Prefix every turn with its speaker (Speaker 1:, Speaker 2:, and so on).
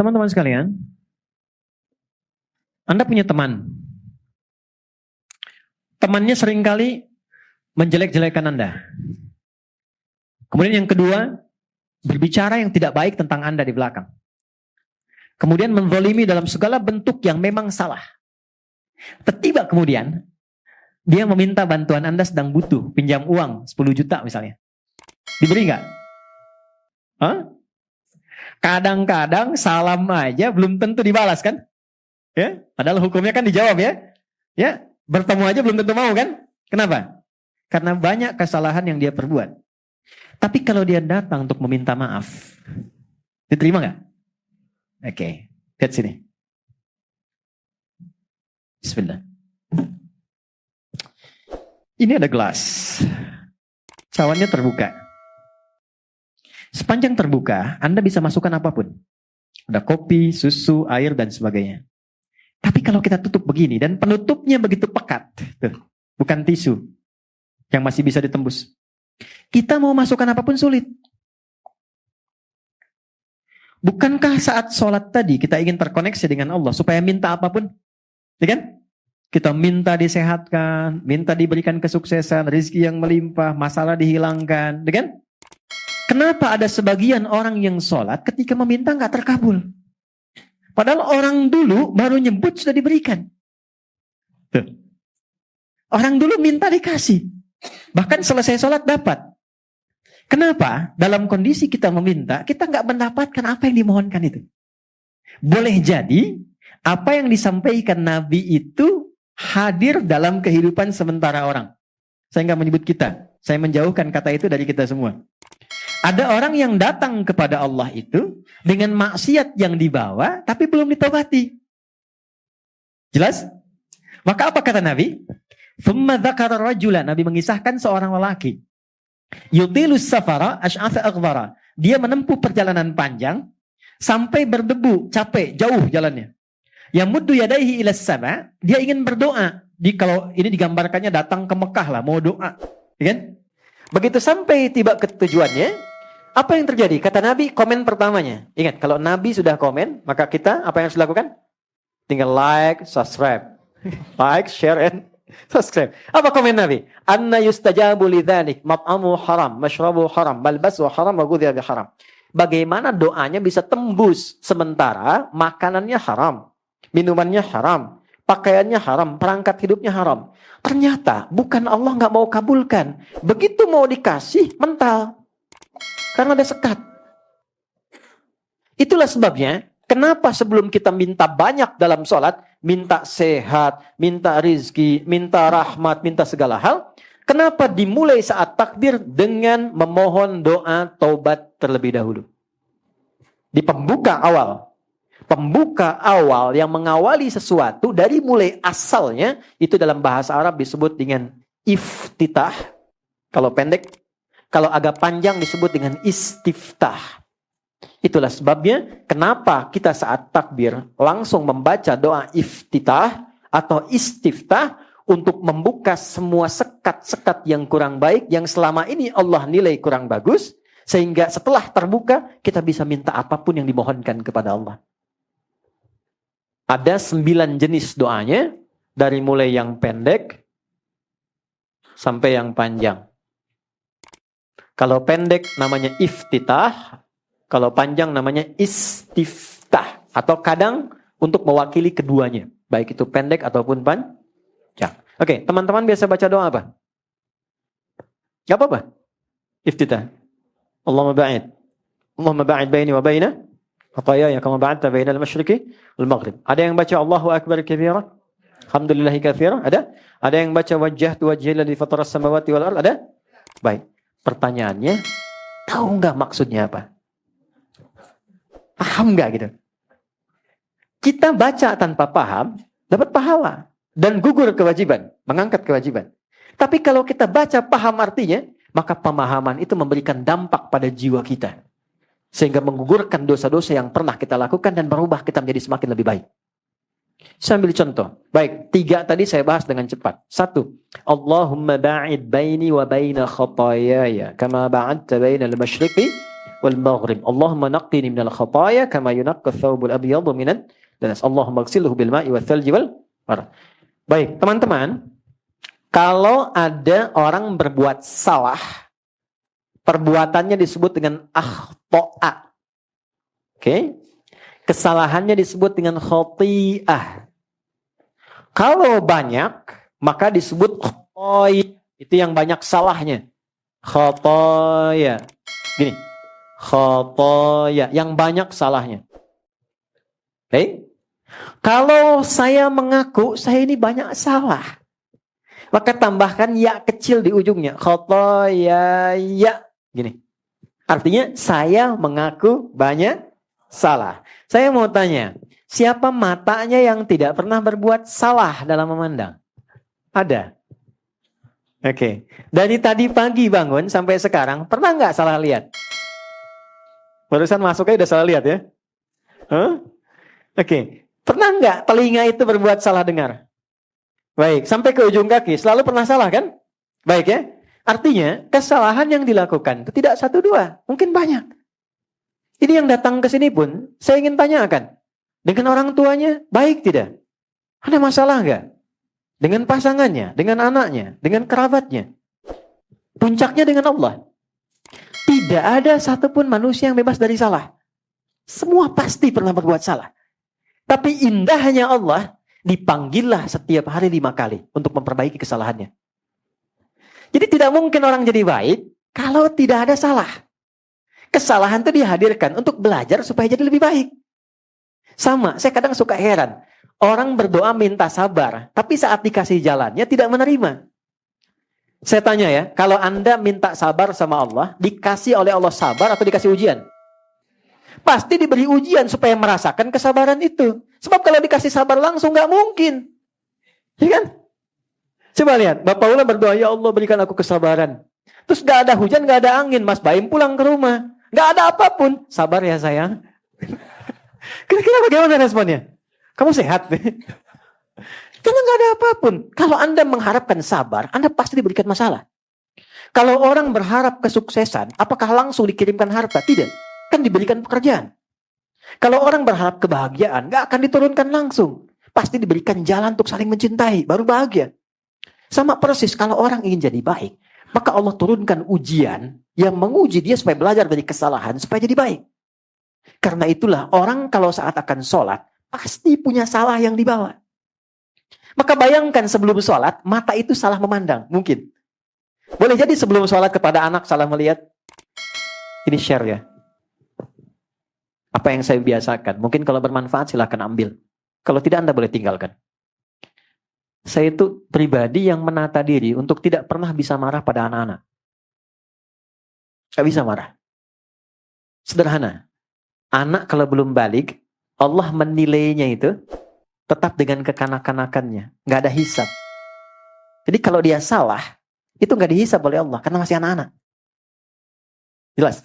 Speaker 1: teman-teman sekalian, Anda punya teman. Temannya seringkali menjelek-jelekan Anda. Kemudian yang kedua, berbicara yang tidak baik tentang Anda di belakang. Kemudian menzalimi dalam segala bentuk yang memang salah. Tiba kemudian, dia meminta bantuan Anda sedang butuh, pinjam uang 10 juta misalnya. Diberi nggak? Hah? Kadang-kadang salam aja belum tentu dibalas kan? Ya, padahal hukumnya kan dijawab ya. Ya, bertemu aja belum tentu mau kan? Kenapa? Karena banyak kesalahan yang dia perbuat. Tapi kalau dia datang untuk meminta maaf, diterima nggak? Oke, lihat sini. Bismillah. Ini ada gelas. Cawannya terbuka. Sepanjang terbuka, Anda bisa masukkan apapun. Ada kopi, susu, air, dan sebagainya. Tapi kalau kita tutup begini, dan penutupnya begitu pekat, tuh, bukan tisu, yang masih bisa ditembus. Kita mau masukkan apapun sulit. Bukankah saat sholat tadi, kita ingin terkoneksi dengan Allah, supaya minta apapun? Ya kan? Kita minta disehatkan, minta diberikan kesuksesan, rezeki yang melimpah, masalah dihilangkan, ya kan? Kenapa ada sebagian orang yang sholat ketika meminta nggak terkabul? Padahal orang dulu baru nyebut sudah diberikan. Tuh. Orang dulu minta dikasih. Bahkan selesai sholat dapat. Kenapa? Dalam kondisi kita meminta, kita nggak mendapatkan apa yang dimohonkan itu. Boleh jadi, apa yang disampaikan Nabi itu hadir dalam kehidupan sementara orang. Saya nggak menyebut kita. Saya menjauhkan kata itu dari kita semua. Ada orang yang datang kepada Allah itu dengan maksiat yang dibawa, tapi belum ditobati. Jelas? Maka apa kata Nabi? Thumma dzakara rajulan. Nabi mengisahkan seorang lelaki. Yutilus safara asy'atha aghbara. Dia menempuh perjalanan panjang sampai berdebu, capek, jauh jalannya. Yamuddu yadaihi ilas sama. Dia ingin berdoa. Kalau ini digambarkannya datang ke Mekah lah, mau doa. Ya kan? Begitu sampai tiba ke tujuannya, apa yang terjadi? Kata Nabi, komen pertamanya. Ingat, kalau Nabi sudah komen, maka kita apa yang harus dilakukan? Tinggal like, subscribe. Like, share, and subscribe. Apa komen Nabi? Anna yustajabu lidzanik mat'amu haram, mashrabu haram, malbasu haram, wa ghudhiya biharam. Bagaimana doanya bisa tembus sementara makanannya haram, minumannya haram, pakaiannya haram, perangkat hidupnya haram. Ternyata bukan Allah nggak mau kabulkan. Begitu mau dikasih, mental. Karena ada sekat. Itulah sebabnya, kenapa sebelum kita minta banyak dalam sholat, minta sehat, minta rizki, minta rahmat, minta segala hal, kenapa dimulai saat takbir dengan memohon doa taubat terlebih dahulu? Di pembuka awal. Pembuka awal yang mengawali sesuatu dari mulai asalnya, itu dalam bahasa Arab disebut dengan iftitah. Kalau pendek. Kalau agak panjang disebut dengan istiftah. Itulah sebabnya kenapa kita saat takbir langsung membaca doa iftitah atau istiftah untuk membuka semua sekat-sekat yang kurang baik yang selama ini Allah nilai kurang bagus. Sehingga setelah terbuka kita bisa minta apapun yang dimohonkan kepada Allah. Ada 9 jenis doanya dari mulai yang pendek sampai yang panjang. Kalau pendek namanya iftitah, kalau panjang namanya istiftah. Atau kadang untuk mewakili keduanya. Baik itu pendek ataupun panjang. Oke, teman-teman biasa baca doa apa? Gak apa-apa. Iftitah. Allahumma ba'id. Allahumma ba'id baini wa baina khatayaya kama ba'adta baina al-masyriqi wal-maghrib. Ada yang baca Allahu akbar kabira? Alhamdulillahi katsira? Ada? Ada yang baca wajjahtu wajhiya alladzi fataras samawati wal ardh? Ada? Baik. Pertanyaannya, tahu nggak maksudnya apa? Paham nggak gitu? Kita baca tanpa paham, dapat pahala. Dan gugur kewajiban, mengangkat kewajiban. Tapi kalau kita baca paham artinya, maka pemahaman itu memberikan dampak pada jiwa kita. Sehingga menggugurkan dosa-dosa yang pernah kita lakukan dan berubah kita menjadi semakin lebih baik. Saya ambil contoh. Baik, 3 tadi saya bahas dengan cepat. 1. Allahumma ba'id baini wa baina khatayaya kama ba'adta baina al-masyriqi wal maghrib. Allahumma naqqini minal khataaya kama yunaqqa thawbul abyadu minan danas. Allahumma ighsilhu bil ma'i wal thalji wal barad. Baik, teman-teman, kalau ada orang berbuat salah, perbuatannya disebut dengan akhta'a. Oke? Kesalahannya disebut dengan khati'ah. Kalau banyak, maka disebut khotoy. Itu yang banyak salahnya. Khotoya. Gini. Khotoya. Yang banyak salahnya. Oke? Kalau saya mengaku, saya ini banyak salah. Maka tambahkan ya kecil di ujungnya. Khotoya. Ya. Gini. Artinya, saya mengaku banyak salah. Saya mau tanya. Siapa matanya yang tidak pernah berbuat salah dalam memandang? Ada. Oke. Dari tadi pagi bangun sampai sekarang, pernah nggak salah lihat? Barusan masuknya udah salah lihat ya? Huh? Oke. Pernah nggak telinga itu berbuat salah dengar? Baik. Sampai ke ujung kaki, selalu pernah salah kan? Baik ya? Artinya, kesalahan yang dilakukan itu tidak satu dua, mungkin banyak. Ini yang datang ke sini pun, saya ingin tanyakan. Dengan orang tuanya, baik tidak? Ada masalah nggak? Dengan pasangannya, dengan anaknya, dengan kerabatnya. Puncaknya dengan Allah. Tidak ada satupun manusia yang bebas dari salah. Semua pasti pernah berbuat salah. Tapi indahnya Allah, dipanggillah setiap hari 5 kali untuk memperbaiki kesalahannya. Jadi tidak mungkin orang jadi baik kalau tidak ada salah. Kesalahan itu dihadirkan untuk belajar supaya jadi lebih baik. Sama, saya kadang suka heran. Orang berdoa minta sabar, tapi saat dikasih jalannya tidak menerima. Saya tanya ya, kalau Anda minta sabar sama Allah, dikasih oleh Allah sabar atau dikasih ujian? Pasti diberi ujian supaya merasakan kesabaran itu. Sebab kalau dikasih sabar langsung nggak mungkin. Ya kan? Coba lihat, Bapak Ula berdoa, ya Allah berikan aku kesabaran. Terus nggak ada hujan, nggak ada angin, Mas Baim pulang ke rumah. Nggak ada apapun. Sabar ya sayang. Kira-kira bagaimana responnya? Kamu sehat? Karena nggak ada apapun. Kalau Anda mengharapkan sabar, Anda pasti diberikan masalah. Kalau orang berharap kesuksesan, apakah langsung dikirimkan harta? Tidak. Kan diberikan pekerjaan. Kalau orang berharap kebahagiaan, nggak akan diturunkan langsung. Pasti diberikan jalan untuk saling mencintai, baru bahagia. Sama persis kalau orang ingin jadi baik, maka Allah turunkan ujian yang menguji dia supaya belajar dari kesalahan, supaya jadi baik. Karena itulah orang kalau saat akan sholat, pasti punya salah yang dibawa. Maka bayangkan sebelum sholat, mata itu salah memandang. Mungkin. Boleh jadi sebelum sholat kepada anak salah melihat. Ini share ya. Apa yang saya biasakan. Mungkin kalau bermanfaat silahkan ambil. Kalau tidak Anda boleh tinggalkan. Saya itu pribadi yang menata diri untuk tidak pernah bisa marah pada anak-anak. Gak bisa marah. Sederhana. Anak kalau belum balik, Allah menilainya itu tetap dengan kekanak-kanakannya. Gak ada hisab. Jadi kalau dia salah, itu gak dihisab oleh Allah. Karena masih anak-anak. Jelas?